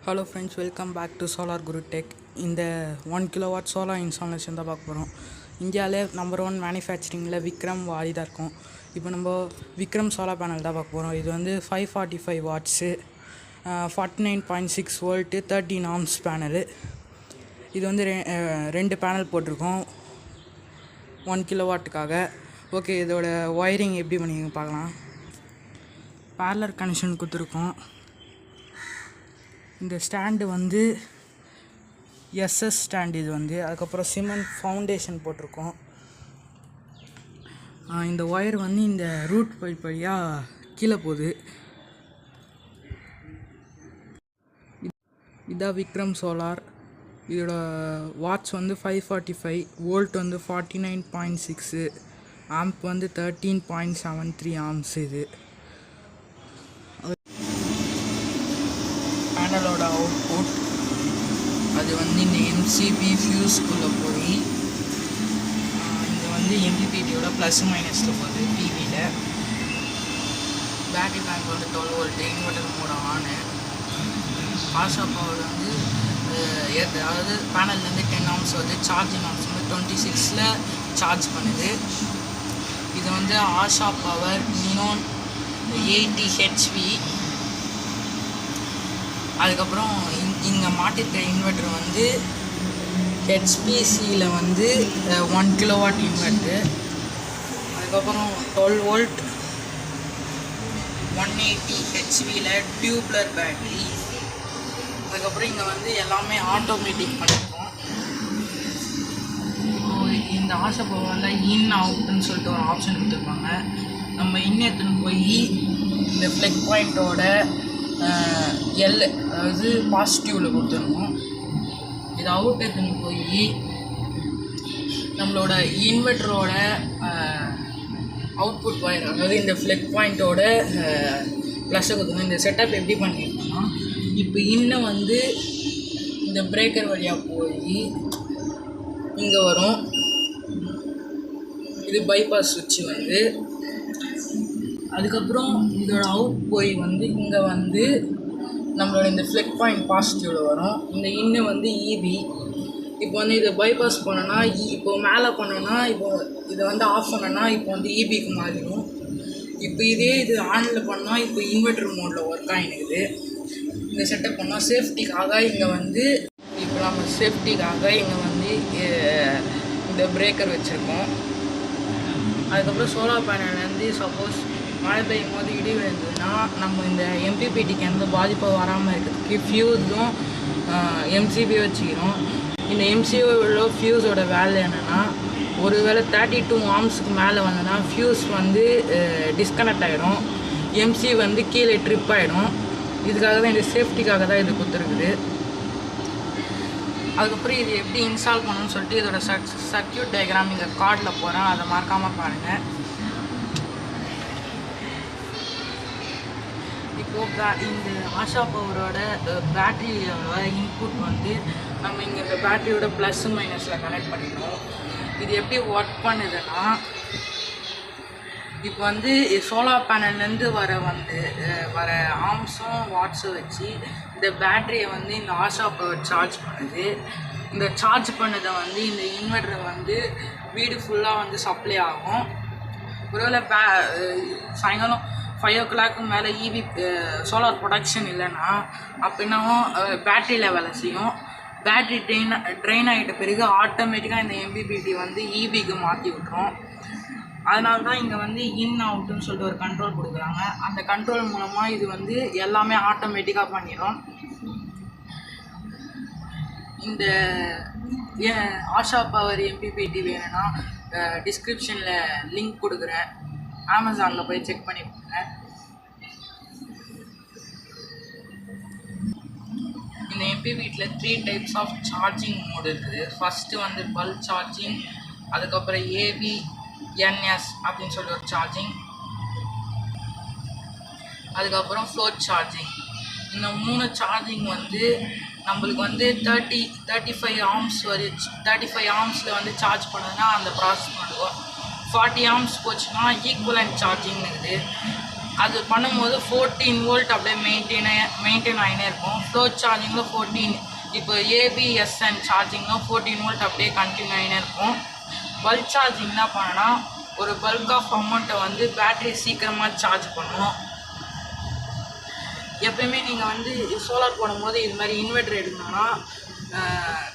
Hello friends, welcome back to solar Guru tech. இந்த 1 kilowatt solar installation தான் பார்க்க போகிறோம். இந்தியாவிலே நம்பர் 1 மேனுஃபேக்சரிங்கில் விக்ரம் வாலி தான் இருக்கும். இப்போ நம்ம விக்ரம் சோலார் பேனல் தான் பார்க்க போகிறோம். இது வந்து 545 வாட்ஸு, 49.6 வோல்ட்டு, 13 ஆம்ஸ் பேனலு. இது வந்து ரெண்டு பேனல் போட்டிருக்கோம் 1 கிலோவாட்டுக்காக. ஓகே, இதோட ஒயரிங் எப்படி பண்ணிங்க பார்க்கலாம். பேரலர் கனெக்ஷன் கொடுத்துருக்கோம். இந்த ஸ்டாண்டு வந்து எஸ்எஸ் ஸ்டாண்டு. இது வந்து அதுக்கப்புறம் சிமெண்ட் ஃபவுண்டேஷன் போட்டிருக்கோம். இந்த ஒயர் வந்து இந்த ரூட் பைப் வழியாக கீழே போகுது. இதான் விக்ரம் சோலார். இதோட வாட்ஸ் வந்து 545, வோல்ட் வந்து 49.6, ஆம்ப் வந்து 13.73 ஆம்ஸ். இது பேனலோட அவுட்புட். அது வந்து இந்த எம்சிபி ஃபியூஸ்குள்ளே போய் இங்கே வந்து எம்பிபிடியோட ப்ளஸ் மைனஸில் போகுது. டிவியில் பேட்டரி பேங்க் வந்து 12 வோல்ட், இன்வெர்டர் மோட ஆனு. ஆஷா பவர் வந்து அதாவது பேனல்லேருந்து 10 ஆம்ஸ் வருது. சார்ஜிங் ஆம்ஸ் வந்து 26ல் சார்ஜ் பண்ணுது. இது வந்து ஆஷா பவர் நினோன் 80 ஹெச்வி. அதுக்கப்புறம் இங்கே மாட்டிருக்க இன்வெர்ட்ரு வந்து ஹெச்பிசியில் வந்து 1 கிலோவாட் இன்வெர்ட்ரு. அதுக்கப்புறம் 12 வோல்ட் 180 ஹெச்வியில் டியூப்லர் பேட்டரி. அதுக்கப்புறம் இங்கே வந்து எல்லாமே ஆட்டோமேட்டிக் பண்ணியிருக்கோம். இந்த ஆஷா பவரில் இன் அவுட்னு சொல்லிட்டு ஒரு ஆப்ஷன் கொடுத்துருப்பாங்க. நம்ம எடுத்துன்னு போய் இந்த ஃப்ளெக் பாயிண்ட்டோட எல் அதாவது பாசிட்டிவில் கொடுத்துருக்கோம். இது அவுட் எடுத்துன்னு போய் நம்மளோட இன்வெர்ட்டரோட அவுட்புட் ஒயர் அதாவது இந்த ஃப்ளெக் பாயிண்ட்டோட ப்ளஸ்ஸை கொடுத்துருக்கோம். இந்த செட்டப் எப்படி பண்ணியிருக்கோம்னா, இப்போ இன்னும் வந்து இந்த பிரேக்கர் வழியாக போய் இங்கே வரும். இது பைபாஸ் சுவிட்சு வந்து. அதுக்கப்புறம் இதோட அவுட் போய் வந்து இங்கே வந்து நம்மளோட இந்த ஃப்ளெக் பாயிண்ட் பாசிட்டிவில் வரும். இந்த இன்னு வந்து இபி. இப்போ வந்து இதை பைபாஸ் பண்ணோன்னா இப்போ மேலே பண்ணோன்னா இப்போ இதை வந்து ஆஃப் பண்ணோன்னா இப்போ வந்து இபிக்கு மாறிடும். இப்போ இதே இது ஆனில் பண்ணால் இப்போ இன்வெர்டர் மோடில் ஒர்க் ஆகினுக்குது. இந்த செட்டப் பண்ணால் சேஃப்டிக்காக இங்கே வந்து இப்போ நம்ம சேஃப்டிக்காக இங்கே வந்து இந்த பிரேக்கர் வச்சுருக்கோம். அதுக்கப்புறம் சோலார் பேனல்லேருந்து சப்போஸ் மழை பெய்யும் போது இடி விழுந்ததுன்னா நம்ம இந்த எம்பிபிடிக்கு எந்த பாதிப்பும் வராமல் இருக்கிறதுக்கு ஃபியூஸும் எம்சிபி வச்சுக்கிறோம். இந்த எம்சிபியோட ஃபியூஸோட வேலை என்னென்னா, ஒருவேளை 32 ஆம்ஸுக்கு மேலே வந்ததுன்னா ஃபியூஸ் வந்து டிஸ்கனெக்ட் ஆகிடும், எம்சி வந்து கீழே ட்ரிப் ஆகிடும். இதுக்காக தான் இந்த சேஃப்டிக்காக தான் இது கொடுத்துருக்குது. அதுக்கப்புறம் இது எப்படி இன்ஸ்டால் பண்ணணும்னு சொல்லிட்டு இதோட சர்க்யூட் டயக்ராம் இங்கே கார்டில் போகிறேன், அதை மறக்காமல் பாருங்கள். இப்போது இந்த ஆஷா பவரோட பேட்டரியோட இன்புட் வந்து நம்ம இங்கே இந்த பேட்டரியோட ப்ளஸ் மைனஸில் கனெக்ட் பண்ணிடணும். இது எப்படி ஒர்க் பண்ணுதுன்னா, இப்போ வந்து சோலார் பேனல்லேருந்து வர ஆம்ஸும் வாட்ஸும் வச்சு இந்த பேட்டரியை வந்து இந்த ஆஷா பவர் சார்ஜ் பண்ணுது. இந்த சார்ஜ் பண்ணதை வந்து இந்த இன்வெர்டர் வந்து வீடு ஃபுல்லாக வந்து சப்ளை ஆகும். ஒருவேளை சாயங்காலம் 5 o'clock மேலே இபி சோலார் ப்ரொடக்ஷன் இல்லைன்னா அப்படின்னாவும் பேட்டரியில் வேலை செய்யும். பேட்டரி ட்ரெயின் ஆகிட்ட பிறகு ஆட்டோமேட்டிக்காக இந்த எம்பிபிடி வந்து இபிக்கு மாற்றி விட்டுரும். அதனால தான் இங்கே வந்து இன் அவுட்டுன்னு சொல்லிட்டு ஒரு கண்ட்ரோல் கொடுக்குறாங்க. அந்த கண்ட்ரோல் மூலமாக இது வந்து எல்லாமே ஆட்டோமேட்டிக்காக பண்ணிடும். இந்த ஆஷா பவர் எம்பிபிடி வேணும்னா டிஸ்கிரிப்ஷனில் லிங்க் கொடுக்குறேன், அமேசானில் போய் செக் பண்ணி பாருங்க. இந்த எம்பிபிடியில் 3 டைப்ஸ் ஆஃப் சார்ஜிங் மோடு இருக்குது. ஃபஸ்ட்டு வந்து பல்க் சார்ஜிங், அதுக்கப்புறம் ஏபி என்எஸ் அப்படின்னு சொல்லி ஒரு சார்ஜிங், அதுக்கப்புறம் ஃப்ளோட் சார்ஜிங். இந்த 3 சார்ஜிங் வந்து நம்மளுக்கு வந்து 35 ஆம்ஸ் 35 ஆம்ஸில் வந்து சார்ஜ் பண்ணுதுன்னா அந்த ப்ராசஸ் பண்ணுவோம். 40 ஆம்ஸ் போச்சுன்னா ஈக்குவலன்ட் சார்ஜிங் இருக்குது. அது பண்ணும்போது 14 வோல்ட் அப்படியே மெயின்டைன் ஆகினே இருக்கும். ஃப்ளோ சார்ஜிங்கில் 14, இப்போ ஏபிஎஸ்என் சார்ஜிங்கும் 14 வோல்ட் அப்படியே கண்டினியூ ஆகினே இருக்கும். பல்க் சார்ஜிங் என்ன பண்ணனா ஒரு பல்க் ஆஃப் அமௌண்ட்டை வந்து பேட்ரி சீக்கிரமாக சார்ஜ் பண்ணும். எப்பயுமே நீங்கள் வந்து சோலார் போடும்போது இது மாதிரி இன்வெர்டர் எடுக்கணும்னா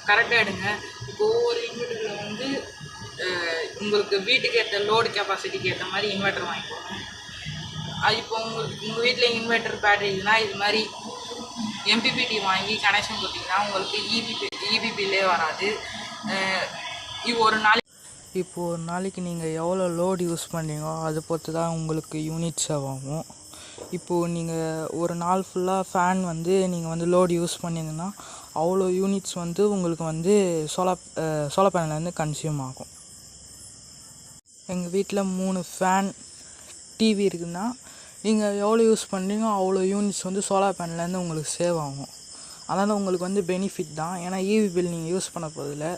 கரெக்டாக எடுங்க. இப்போ ஒவ்வொரு இன்வெர்டரில் வந்து உங்களுக்கு வீட்டுக்கு ஏற்ற லோடு கெப்பாசிட்டிக்கு ஏற்ற மாதிரி இன்வெர்டர் வாங்கிக்கோங்க. இப்போ உங்கள் வீட்டில் இன்வெர்டர் பேட்டரி இதுனா இது மாதிரி எம்பிபிடி வாங்கி கனெக்ஷன் கொடுத்தீங்கன்னா உங்களுக்கு இபி பில்லே வராது. இப்போ ஒரு நாளைக்கு நீங்கள் எவ்வளோ லோடு யூஸ் பண்ணுறீங்களோ அதை பொறுத்து தான் உங்களுக்கு யூனிட் சேவ் ஆகும். இப்போது நீங்கள் ஒரு நாள் ஃபுல்லாக ஃபேன் வந்து நீங்கள் வந்து லோடு யூஸ் பண்ணிங்கன்னா அவ்வளோ யூனிட்ஸ் வந்து உங்களுக்கு வந்து சோலார் பேனல்லேருந்து கன்சியூம் ஆகும். எங்கள் வீட்டில் 3 ஃபேன் டிவி இருக்குதுன்னா நீங்கள் எவ்வளோ யூஸ் பண்ணுறீங்களோ அவ்வளோ யூனிட்ஸ் வந்து சோலார் பேனல்லேருந்து உங்களுக்கு சேவ் ஆகும். அதனால் உங்களுக்கு வந்து பெனிஃபிட் தான். ஏன்னா இபி பில் நீங்கள் யூஸ் பண்ண போதில்லை.